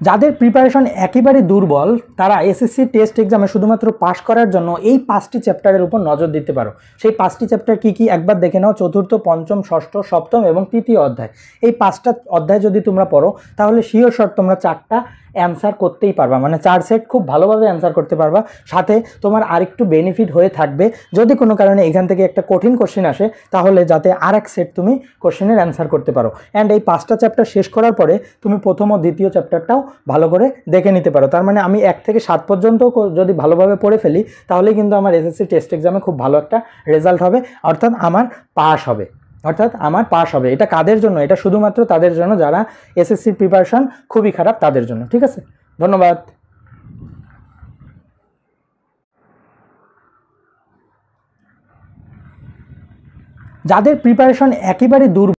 যাদের প্রিপারেশন একেবারে দুর্বল তারা এসএসসি টেস্ট এক্সামে শুধুমাত্র পাশ করার জন্য এই 5টি চ্যাপ্টারের উপর নজর দিতে পারো। সেই 5টি চ্যাপ্টার কি কি একবার দেখে নাও। চতুর্থ, পঞ্চম, ষষ্ঠ, সপ্তম এবং তৃতীয় অধ্যায়। এই 5টা অধ্যায় যদি তোমরা পড়ো তাহলে শিওর শট তোমরা 4টা অ্যান্সার করতেই পারবা, মানে 4 সেট খুব ভালোভাবে অ্যান্সার করতে পারবা। সাথে তোমার আরেকটু বেনিফিট হয়ে থাকবে যদি কোনো কারণে এখান থেকে একটা কঠিন কোশ্চেন আসে তাহলে যাতে আরেক সেট তুমি কোশ্চেনের অ্যান্সার করতে পারো। অ্যান্ড এই 5টা চ্যাপ্টার শেষ করার পরে তুমি প্রথম ও দ্বিতীয় চ্যাপ্টারটাও ভালো করে দেখে নিতে পারো। তার মানে আমি 1 থেকে 7 পর্যন্ত যদি ভালোভাবে পড়ে ফেলি তাহলে কিন্তু আমার এসএসসি টেস্ট এক্সামে খুব ভালো একটা রেজাল্ট হবে, অর্থাৎ আমার পাস হবে। এটা কাদের জন্য? এটা শুধুমাত্র তাদের জন্য যারা এসএসসির প্রিপারেশন খুবই খারাপ তাদের জন্য। ঠিক আছে, ধন্যবাদ। যাদের প্রিপারেশন একেবারে দুর্বল